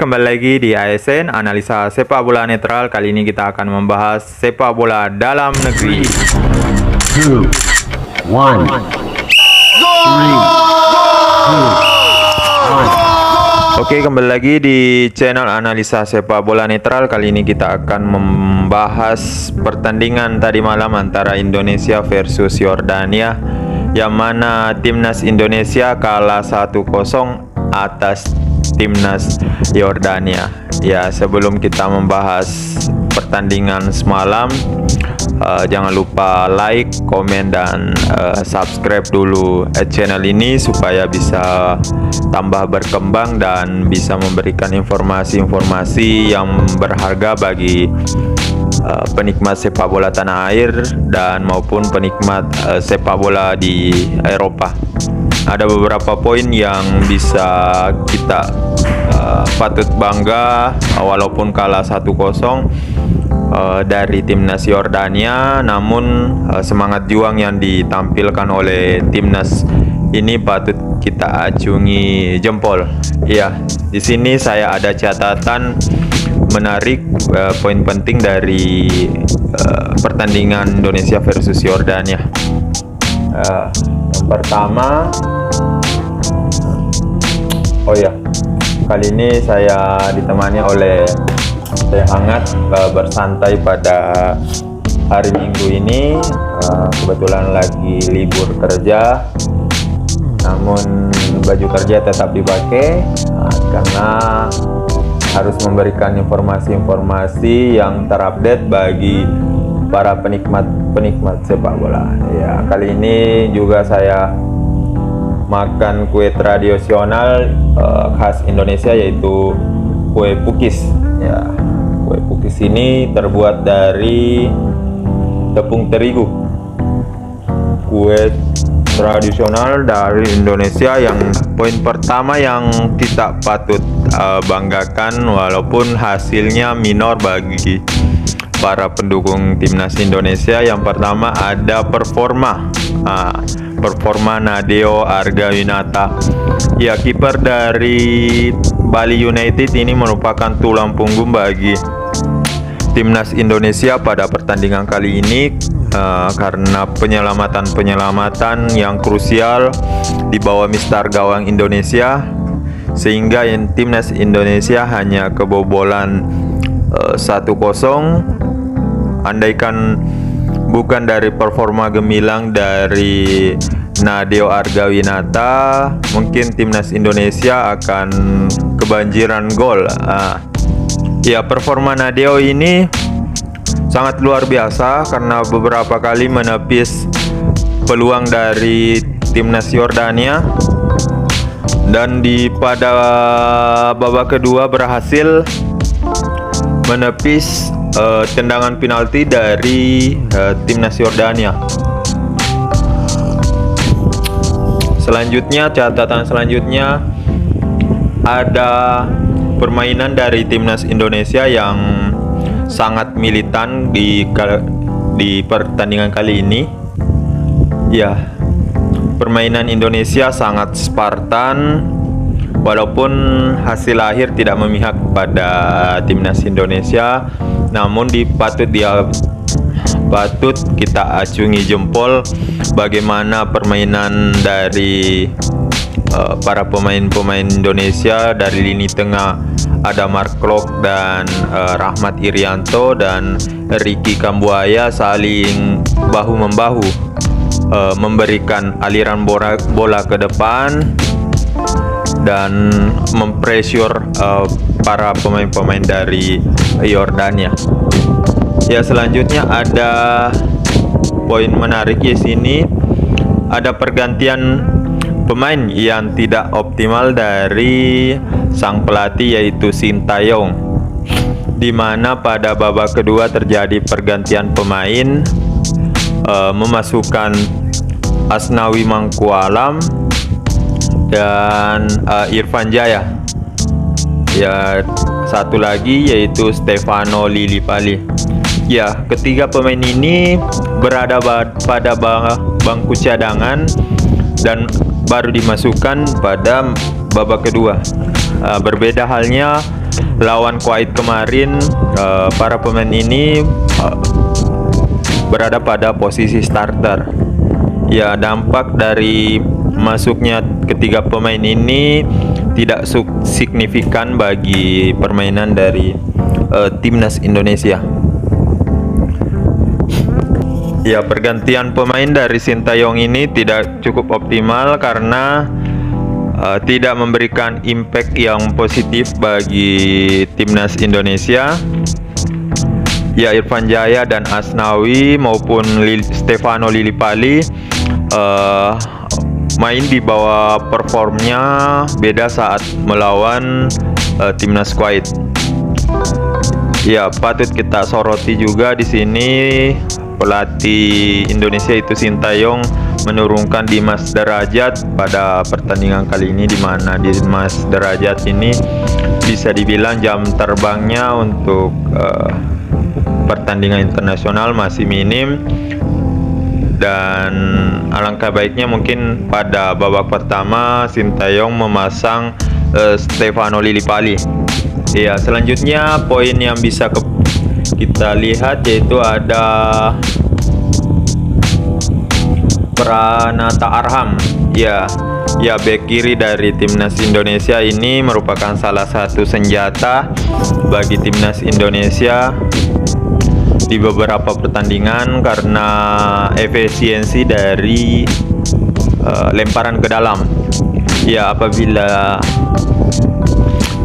Kembali lagi di ASN Analisa Sepak Bola Netral. Kali ini kita akan membahas sepak bola dalam negeri. 2, 1, 3, 2, 1. Oke, kembali lagi di channel Analisa Sepak Bola Netral. Kali ini kita akan membahas pertandingan tadi malam antara Indonesia versus Yordania, yang mana timnas Indonesia kalah 1-0 atas timnas Yordania. Ya, sebelum kita membahas pertandingan semalam, jangan lupa like, komen, dan subscribe dulu channel ini supaya bisa tambah berkembang dan bisa memberikan informasi-informasi yang berharga bagi penikmat sepak bola tanah air dan maupun penikmat sepak bola di Eropa. Ada beberapa poin yang bisa kita patut bangga walaupun kalah 1-0 dari timnas Yordania, namun semangat juang yang ditampilkan oleh timnas ini patut kita acungi jempol. Ya, di sini saya ada catatan menarik, poin penting dari pertandingan Indonesia versus Yordania. Yang pertama, kali ini saya ditemani oleh teh hangat bersantai pada hari Minggu ini. Kebetulan lagi libur kerja, namun baju kerja tetap dipakai karena harus memberikan informasi-informasi yang terupdate bagi para penikmat sepak bola. Ya, kali ini juga saya makan kue tradisional khas Indonesia, yaitu kue pukis. Ya, kue pukis ini terbuat dari tepung terigu. Kue tradisional dari Indonesia yang poin pertama yang kita patut banggakan walaupun hasilnya minor bagi para pendukung timnas Indonesia. Yang pertama ada performa Nadeo Argawinata. Ya, kiper dari Bali United ini merupakan tulang punggung bagi timnas Indonesia pada pertandingan kali ini karena penyelamatan yang krusial di bawah mistar gawang Indonesia, sehingga timnas Indonesia hanya kebobolan 1-0. Andaikan bukan dari performa gemilang dari Nadeo Argawinata, mungkin timnas Indonesia akan kebanjiran gol. Ya, performa Nadeo ini sangat luar biasa karena beberapa kali menepis peluang dari timnas Yordania, dan pada babak kedua berhasil menepis tendangan penalti dari timnas Yordania. Catatan selanjutnya ada permainan dari timnas Indonesia yang sangat militan di pertandingan kali ini. Ya, permainan Indonesia sangat Spartan, walaupun hasil akhir tidak memihak pada timnas Indonesia, namun patut kita acungi jempol bagaimana permainan dari para pemain-pemain Indonesia. Dari lini tengah ada Mark Klok dan Rahmat Irianto dan Ricky Kambuaya saling bahu-membahu memberikan aliran bola ke depan dan mempressure para pemain-pemain dari Yordania. Ya, selanjutnya ada poin menarik di sini, ada pergantian pemain yang tidak optimal dari sang pelatih, yaitu Sintayong, di mana pada babak kedua terjadi pergantian pemain, memasukkan Asnawi Mangkualam dan Irfan Jaya. Ya, satu lagi yaitu Stefano Lillipali. Ya, ketiga pemain ini berada pada bangku cadangan dan baru dimasukkan pada babak kedua. Berbeda halnya lawan Kuwait kemarin, para pemain ini berada pada posisi starter. Ya, dampak dari masuknya ketiga pemain ini tidak signifikan bagi permainan dari timnas Indonesia. Ya, pergantian pemain dari Sintayong ini tidak cukup optimal karena tidak memberikan impact yang positif bagi timnas Indonesia. Ya, Irfan Jaya dan Asnawi maupun Stefano Lillipali main di bawah performnya beda saat melawan timnas Kuwait. Ya, patut kita soroti juga di sini pelatih Indonesia itu Sintayong menurunkan Dimas Derajat pada pertandingan kali ini, di mana Dimas Derajat ini bisa dibilang jam terbangnya untuk pertandingan internasional masih minim, dan alangkah baiknya mungkin pada babak pertama Sintayong memasang Stefano Lillipali. Ya, selanjutnya poin yang bisa kita lihat yaitu ada Pranata Arham. Ya, bek kiri dari timnas Indonesia ini merupakan salah satu senjata bagi timnas Indonesia di beberapa pertandingan karena efisiensi dari lemparan ke dalam. Ya, apabila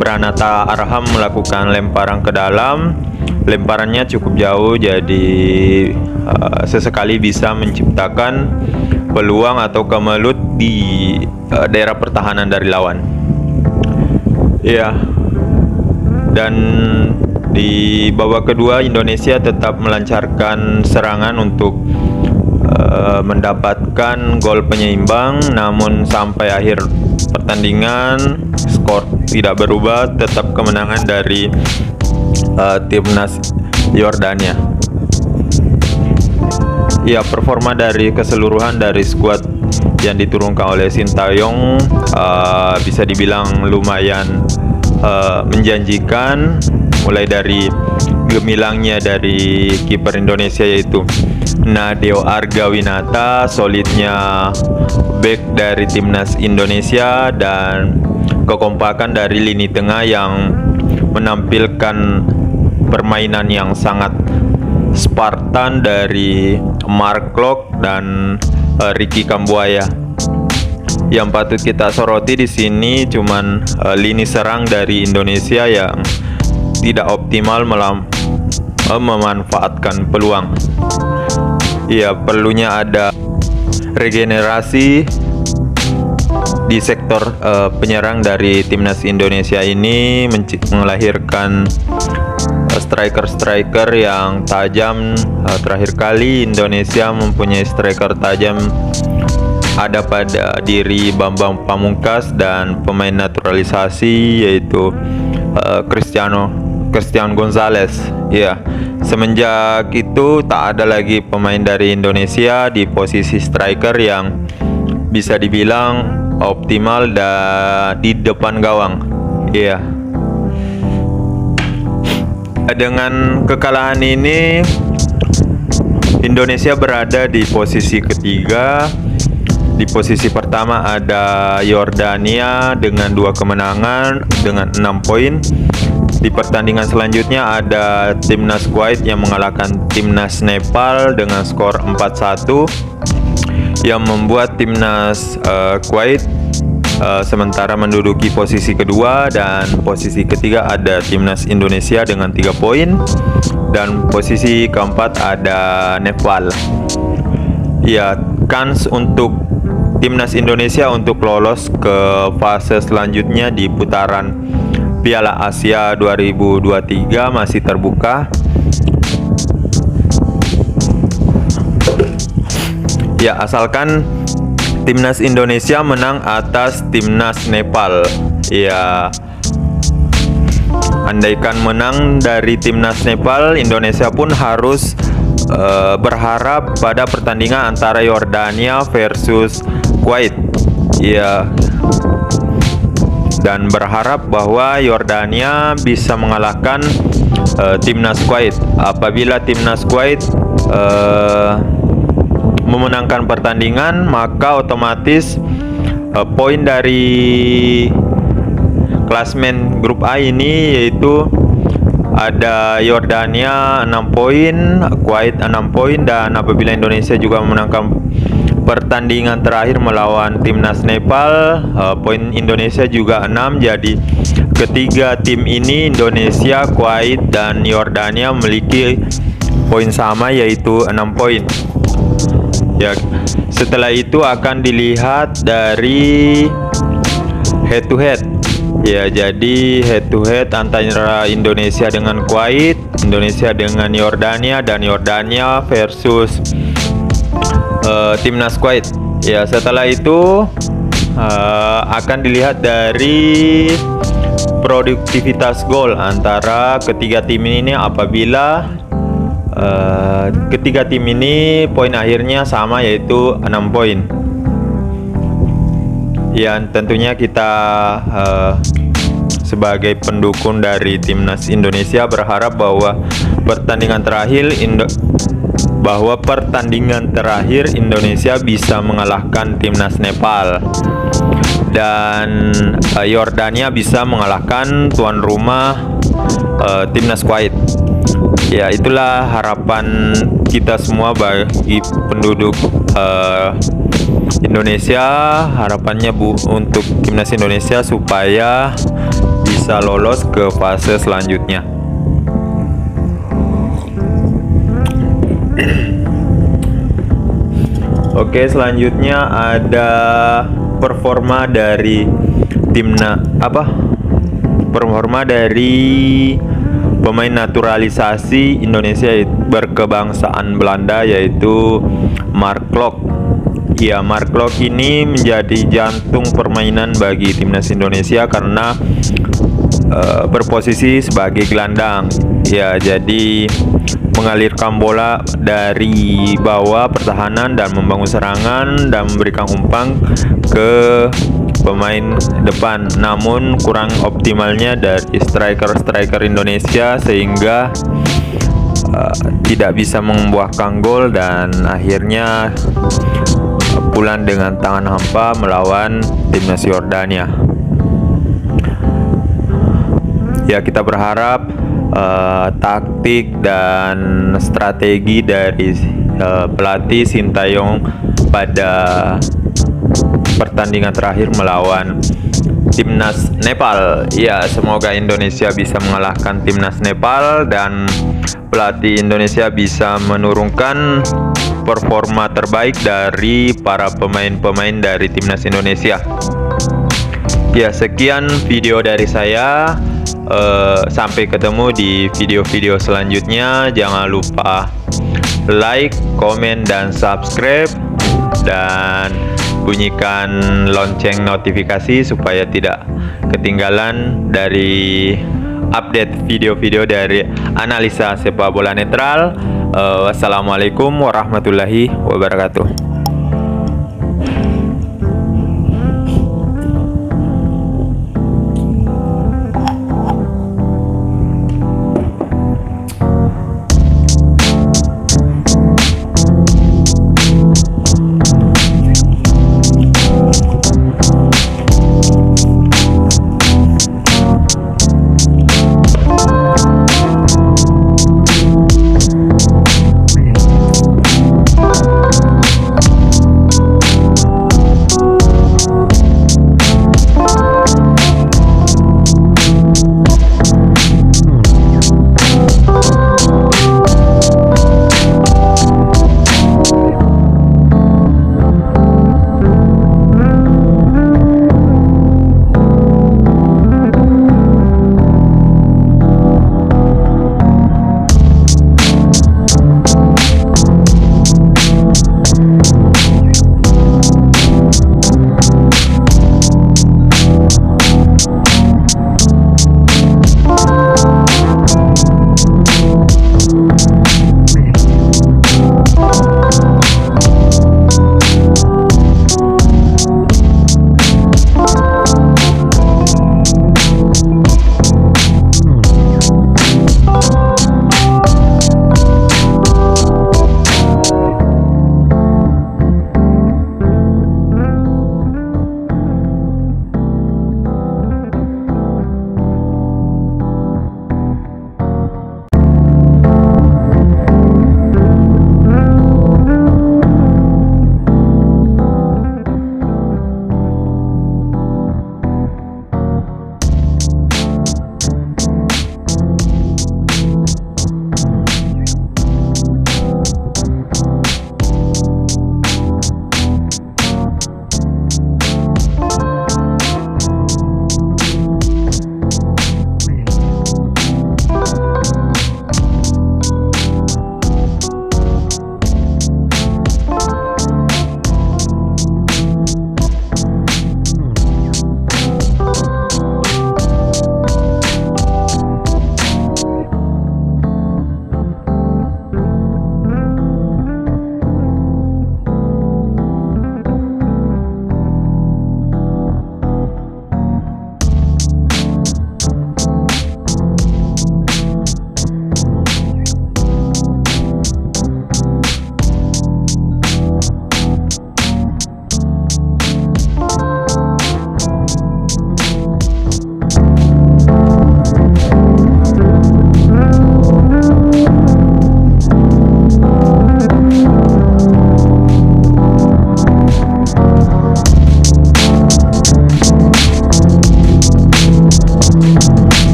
Pranata Arham melakukan lemparan ke dalam, lemparannya cukup jauh, jadi sesekali bisa menciptakan peluang atau kemelut di daerah pertahanan dari lawan. Ya, dan di babak kedua Indonesia tetap melancarkan serangan untuk mendapatkan gol penyeimbang, namun sampai akhir pertandingan skor tidak berubah, tetap kemenangan dari timnas Yordania. Ya, performa dari keseluruhan dari skuad yang diturunkan oleh Sintayong bisa dibilang lumayan menjanjikan, mulai dari gemilangnya dari kiper Indonesia yaitu Nadeo Argawinata, solidnya back dari timnas Indonesia, dan kekompakan dari lini tengah yang menampilkan permainan yang sangat Spartan dari Mark Klok dan Ricky Kambuaya. Yang patut kita soroti di sini cuman lini serang dari Indonesia yang tidak optimal memanfaatkan peluang. Ya, perlunya ada regenerasi di sektor penyerang dari timnas Indonesia ini, melahirkan striker-striker yang tajam. Terakhir kali Indonesia mempunyai striker tajam ada pada diri Bambang Pamungkas dan pemain naturalisasi yaitu Christian Gonzalez. Ya, semenjak itu tak ada lagi pemain dari Indonesia di posisi striker yang bisa dibilang optimal di depan gawang. Ya, dengan kekalahan ini Indonesia berada di posisi ketiga. Di posisi pertama ada Yordania dengan 2 kemenangan dengan 6 poin. Di pertandingan selanjutnya ada timnas Kuwait yang mengalahkan timnas Nepal dengan skor 4-1, yang membuat timnas Kuwait sementara menduduki posisi kedua, dan posisi ketiga ada timnas Indonesia dengan 3 poin, dan posisi keempat ada Nepal. Ya, kans untuk timnas Indonesia untuk lolos ke fase selanjutnya di putaran Piala Asia 2023 masih terbuka. Ya, asalkan timnas Indonesia menang atas timnas Nepal. Ya, andaikan menang dari timnas Nepal, Indonesia pun harus berharap pada pertandingan antara Yordania versus Kuwait. Ya, dan berharap bahwa Yordania bisa mengalahkan timnas Kuwait. Apabila timnas Kuwait memenangkan pertandingan, maka otomatis poin dari klasmen grup A ini yaitu ada Yordania 6 poin, Kuwait 6 poin, dan apabila Indonesia juga memenangkan pertandingan terakhir melawan timnas Nepal, poin Indonesia juga 6. Jadi ketiga tim ini, Indonesia, Kuwait, dan Yordania, memiliki poin sama yaitu 6 poin. Ya, setelah itu akan dilihat dari head to head. Ya, jadi head to head antara Indonesia dengan Kuwait, Indonesia dengan Yordania, dan Yordania versus timnas Kuwait. Ya, setelah itu akan dilihat dari produktivitas gol antara ketiga tim ini. Apabila ketiga tim ini poin akhirnya sama yaitu 6 poin. Ya, tentunya kita sebagai pendukung dari timnas Indonesia berharap bahwa pertandingan terakhir Indonesia bisa mengalahkan timnas Nepal dan Yordania bisa mengalahkan tuan rumah timnas Kuwait. Ya, itulah harapan kita semua bagi penduduk Indonesia. Harapannya untuk timnas Indonesia supaya bisa lolos ke fase selanjutnya. Oke, selanjutnya ada performa dari performa dari pemain naturalisasi Indonesia berkebangsaan Belanda yaitu Mark Klok. Ya, Mark Klok ini menjadi jantung permainan bagi timnas Indonesia karena berposisi sebagai gelandang. Ya, jadi mengalirkan bola dari bawah pertahanan dan membangun serangan dan memberikan umpan ke pemain depan. Namun kurang optimalnya dari striker Indonesia sehingga tidak bisa membuahkan gol dan akhirnya pulang dengan tangan hampa melawan timnas Yordania. Ya, kita berharap taktik dan strategi dari pelatih Sintayong pada pertandingan terakhir melawan timnas Nepal. Ya, semoga Indonesia bisa mengalahkan timnas Nepal dan pelatih Indonesia bisa menurunkan performa terbaik dari para pemain-pemain dari timnas Indonesia. Ya, sekian video dari saya. Sampai ketemu di video-video selanjutnya. Jangan lupa like, komen, dan subscribe, dan bunyikan lonceng notifikasi supaya tidak ketinggalan dari update video-video dari analisa sepak bola netral. Wassalamualaikum warahmatullahi wabarakatuh.